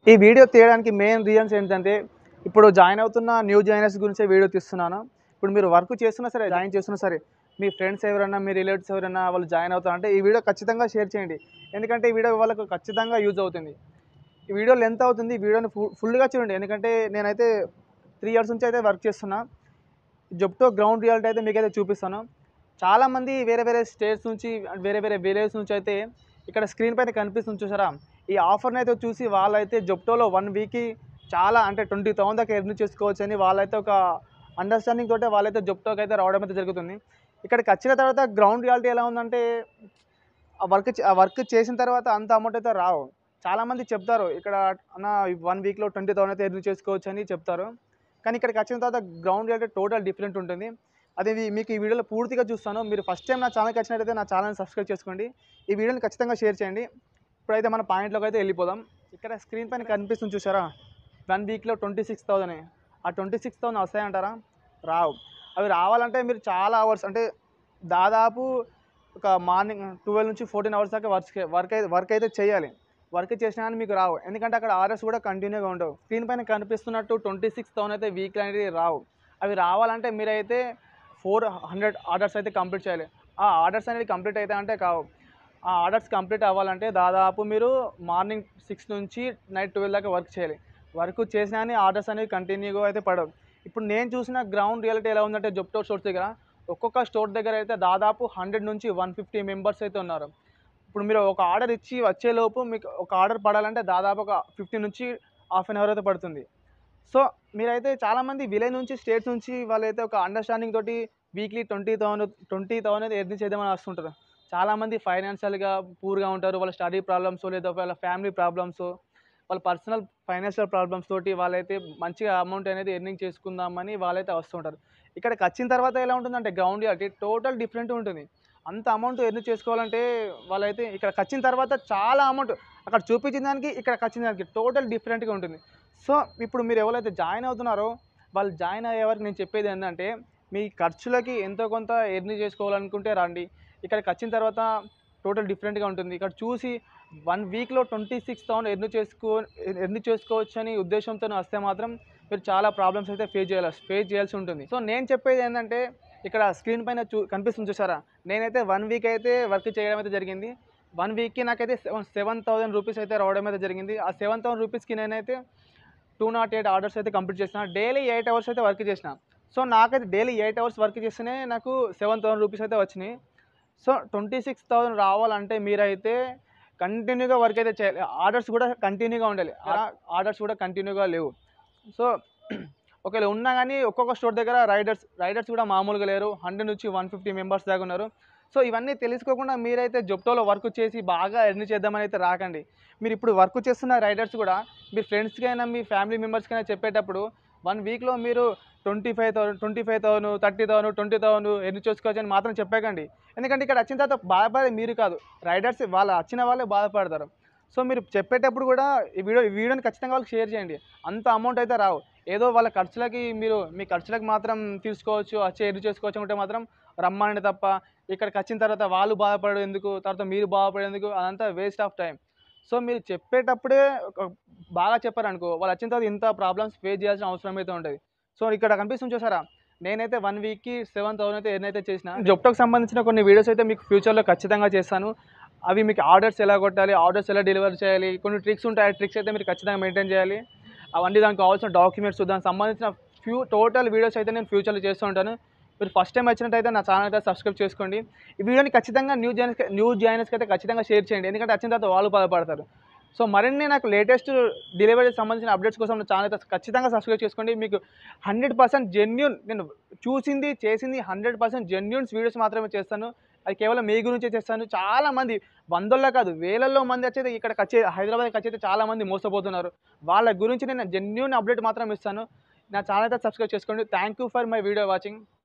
ఈ వీడియో తీయడానికి main reasons ఏంటంటే, ఇప్పుడు జాయిన్ అవుతున్న న్యూ జాయినర్స్ గురించే వీడియో తీస్తున్నాను. ఇప్పుడు మీరు వర్క్ చేస్తున్నా సరే, జాయిన్ చేస్తున్నా సరే, మీ ఫ్రెండ్స్ ఎవరైనా, మీ రిలేటివ్స్ ఎవరైనా వాళ్ళు జాయిన్ అవుతారంటే ఈ వీడియో ఖచ్చితంగా షేర్ చేయండి. ఎందుకంటే ఈ వీడియో వాళ్ళకు ఖచ్చితంగా యూజ్ అవుతుంది. ఈ వీడియో లెంత్ అవుతుంది. ఈ వీడియోని ఫుల్‌గా చూడండి. ఎందుకంటే నేనైతే 3 ఇయర్స్ నుంచి అయితే వర్క్ చేస్తున్నా. జెప్టో గ్రౌండ్ రియాలిటీ అయితే మీకైతే చూపిస్తాను. చాలామంది వేరే వేరే స్టేట్స్ నుంచి, వేరే వేరే విలేజ్ నుంచి అయితే ఇక్కడ స్క్రీన్ పైన కనిపిస్తుంది చూసారా? ఈ ఆఫర్‌ని అయితే చూసి వాళ్ళైతే జెప్టోలో 1 వీక్‌కి చాలా అంటే 20,000 దాకా ఎర్న్ చేసుకోవచ్చని వాళ్ళైతే ఒక అండర్‌స్టాండింగ్ తోటే వాళ్ళైతే జెప్టోకి అయితే రావడం అయితే జరుగుతుంది. ఇక్కడికొచ్చిన తర్వాత గ్రౌండ్ రియాలిటీ ఎలా ఉందంటే ఆ వర్క్ చేసిన తర్వాత అంత అమౌంట్ అయితే రావు. చాలామంది చెప్తారు ఇక్కడ అన్న 1 వీక్‌లో 20,000 అయితే ఎర్న్ చేసుకోవచ్చని చెప్తారు. కానీ ఇక్కడికొచ్చిన తర్వాత గ్రౌండ్ రియాలిటీ టోటల్ డిఫరెంట్ ఉంటుంది. అది మీకు ఈ వీడియోలో పూర్తిగా చూస్తాను. మీరు ఫస్ట్ టైం నా ఛానల్‌కి వచ్చినట్టయితే నా ఛానల్‌ని సబ్స్క్రైబ్ చేసుకోండి. ఈ వీడియోని ఖచ్చితంగా షేర్ చేయండి. ఇప్పుడైతే మన పాయింట్‌లోకి అయితే వెళ్ళిపోదాం. ఇక్కడ స్క్రీన్ పైన కనిపిస్తుంది చూసారా? 1 వీక్‌లో 26,000 ఆ 26,000 వస్తాయంటారా? రావు. అవి రావాలంటే మీరు చాలా అవర్స్ అంటే దాదాపు ఒక మార్నింగ్ 12 నుంచి 14 అవర్స్ దాకా వర్క్ అయితే చేయాలి. వర్క్ చేసినా కానీ మీకు రావు. ఎందుకంటే అక్కడ ఆర్డర్స్ కూడా కంటిన్యూగా ఉండవు. స్క్రీన్ పైన కనిపిస్తున్నట్టు 26,000 అయితే వీక్లీ అనేది రావు. అవి రావాలంటే మీరైతే 400 ఆర్డర్స్ అయితే కంప్లీట్ చేయాలి. ఆ ఆర్డర్స్ అనేవి కంప్లీట్ అవుతాయంటే కావు. ఆ ఆర్డర్స్ కంప్లీట్ అవ్వాలంటే దాదాపు మీరు మార్నింగ్ 6 నుంచి నైట్ 12 దాకా వర్క్ చేయాలి. వర్క్ చేసినా కానీ ఆర్డర్స్ అనేవి కంటిన్యూగా అయితే పడవు. ఇప్పుడు నేను చూసిన గ్రౌండ్ రియాలిటీ ఎలా ఉందంటే జెప్టో స్టోర్స్ దగ్గర ఒక్కొక్క స్టోర్ దగ్గర అయితే దాదాపు 100 నుంచి 150 మెంబర్స్ అయితే ఉన్నారు. ఇప్పుడు మీరు ఒక ఆర్డర్ ఇచ్చి వచ్చేలోపు మీకు ఒక ఆర్డర్ పడాలంటే దాదాపు ఒక 15 నుంచి హాఫ్ అన్ అవర్ అయితే పడుతుంది. సో మీరైతే చాలామంది విలేజ్ నుంచి, స్టేట్స్ నుంచి వాళ్ళైతే ఒక అండర్‌స్టాండింగ్ తోటి వీక్లీ 20,000 అయితే ఎర్న్ చేద్దామని వస్తుంటారు. చాలామంది ఫైనాన్షియల్‌గా పూర్‌గా ఉంటారు. వాళ్ళ స్టడీ ప్రాబ్లమ్సో లేదా వాళ్ళ ఫ్యామిలీ ప్రాబ్లమ్సో, వాళ్ళ పర్సనల్ ఫైనాన్షియల్ ప్రాబ్లమ్స్ తోటి వాళ్ళైతే మంచిగా అమౌంట్ అనేది ఎర్నింగ్ చేసుకుందామని వాళ్ళైతే వస్తుంటారు. ఇక్కడికొచ్చిన తర్వాత ఎలా ఉంటుందంటే గ్రౌండ్ రియాలిటీ టోటల్ డిఫరెంట్ ఉంటుంది. అంత అమౌంట్ ఎర్న్ చేసుకోవాలంటే వాళ్ళైతే ఇక్కడికొచ్చిన తర్వాత చాలా అమౌంట్ అక్కడ చూపించిన దానికి, ఇక్కడికొచ్చిన దానికి టోటల్ డిఫరెంట్‌గా ఉంటుంది. సో ఇప్పుడు మీరు ఎవరైతే జాయిన్ అవుతున్నారో వాళ్ళు జాయిన్ అయ్యే వరకు నేను చెప్పేది ఏంటంటే మీ ఖర్చులకి ఎంతో కొంత ఎర్న్ చేసుకోవాలనుకుంటే రండి. ఇక్కడికి వచ్చిన తర్వాత టోటల్ డిఫరెంట్గా ఉంటుంది. ఇక్కడ చూసి 1 వీక్‌లో 26,000 ఎర్న్ చేసుకోవచ్చు అని ఉద్దేశంతో వస్తే మాత్రం మీరు చాలా ప్రాబ్లమ్స్ అయితే ఫేస్ చేయాల్సి ఉంటుంది. సో నేను చెప్పేది ఏంటంటే ఇక్కడ స్క్రీన్ పైన కనిపిస్తుంది చూసారా? నేనైతే 1 వీక్ అయితే వర్క్ చేయడం అయితే జరిగింది. 1 వీక్‌కి నాకైతే 7,000 రూపీస్ అయితే రావడం అయితే జరిగింది. ఆ 7,000 రూపీస్‌కి నేనైతే 208 ఆర్డర్స్ అయితే కంప్లీట్ చేసిన. డైలీ 8 అవర్స్ అయితే వర్క్ చేసిన. సో నాకైతే డైలీ 8 అవర్స్ వర్క్ చేస్తేనే నాకు 7,000 రూపీస్ అయితే వచ్చినాయి. సో 26,000 రావాలంటే మీరైతే కంటిన్యూగా వర్క్ అయితే చేయాలి. ఆర్డర్స్ కూడా కంటిన్యూగా ఉండాలి. ఆర్డర్స్ కూడా కంటిన్యూగా లేవు. సో ఒకవేళ ఉన్నా గానీ ఒక్కొక్క స్టోర్ దగ్గర రైడర్స్ కూడా మామూలుగా లేరు. 100 నుంచి 150 మెంబర్స్ దాకా ఉన్నారు. సో ఇవన్నీ తెలుసుకోకుండా మీరైతే జెప్టోలో వర్క్ చేసి బాగా ఎర్న్ చేద్దామని అయితే రాకండి. మీరిప్పుడు వర్క్ చేస్తున్న రైడర్స్ కూడా మీ ఫ్రెండ్స్‌కైనా, మీ ఫ్యామిలీ మెంబర్స్‌కైనా చెప్పేటప్పుడు 1 వీక్‌లో మీరు 25,000, 30,000, 20,000 ఎర్న్ చేసుకోవచ్చని మాత్రం చెప్పకండి. ఎందుకంటే ఇక్కడ వచ్చిన తర్వాత బాధపడేది మీరు కాదు. రైడర్స్ వచ్చిన వాళ్ళే బాధపడతారు. సో మీరు చెప్పేటప్పుడు కూడా ఈ వీడియోని ఖచ్చితంగా వాళ్ళకి షేర్ చేయండి. అంత అమౌంట్ అయితే రావు. ఏదో వాళ్ళ ఖర్చులకి మీరు మీ ఖర్చులకు మాత్రం తీసుకోవచ్చు, వచ్చి ఎర్న్ చేసుకోవచ్చు అనుకుంటే మాత్రం రమ్మనండి తప్ప ఇక్కడికొచ్చిన తర్వాత వాళ్ళు బాధపడేందుకు, తర్వాత మీరు బాధపడేందుకు అదంతా వేస్ట్ ఆఫ్ టైం. సో మీరు చెప్పేటప్పుడే బాగా చెప్పారనుకో వాళ్ళొచ్చిన తర్వాత ఇంత ప్రాబ్లమ్స్ ఫేస్ చేయాల్సిన అవసరం అయితే ఉంటది. సో ఇక్కడ కనిపిస్తుంది చూసారా? నేనైతే 1 వీక్‌కి 7,000 అయితే ఎర్న్ అయితే చేసిన. జెప్టోకి సంబంధించిన కొన్ని వీడియోస్ అయితే మీకు ఫ్యూచర్‌లో ఖచ్చితంగా చేస్తాను. అవి మీకు ఆర్డర్స్ ఎలా కొట్టాలి, ఆర్డర్స్ ఎలా డెలివరీ చేయాలి, కొన్ని ట్రిక్స్ ఉంటాయి. ఆ ట్రిక్స్ అయితే మీరు ఖచ్చితంగా మెయింటైన్ చేయాలి. అవన్నీ దానికి కావాల్సిన డాక్యుమెంట్స్, దానికి సంబంధించిన టోటల్ వీడియోస్ అయితే నేను ఫ్యూచర్‌లో చేస్తూ ఉంటాను. మీరు ఫస్ట్ టైం వచ్చినట్టయితే నా ఛానల్ అయితే సబ్స్క్రైబ్ చేసుకోండి. ఈ వీడియోని ఖచ్చితంగా న్యూ జాయినర్స్‌కి అయితే ఖచ్చితంగా షేర్ చేయండి. ఎందుకంటే వచ్చిన తర్వాత వాళ్ళు బాధపడతారు. సో మరిన్ని నాకు లేటెస్ట్ డెలివరీకి సంబంధించిన అప్డేట్స్ కోసం నా ఛానల్ అయితే ఖచ్చితంగా సబ్స్క్రైబ్ చేసుకోండి. మీకు 100% జెన్యూన్ నేను చూసింది, చేసింది 100% జెన్యూన్స్ వీడియోస్ మాత్రమే చేస్తాను. అది కేవలం మీ గురించే చేస్తాను. చాలామంది వందల్లో కాదు వేలల్లో మంది వచ్చేది హైదరాబాద్‌కి వచ్చి చాలామంది మోసపోతున్నారు. వాళ్ళ గురించి నేను జెన్యూన్ అప్డేట్ మాత్రం ఇస్తాను. నా ఛానల్ అయితే సబ్స్క్రైబ్ చేసుకోండి. Thank you for my video watching.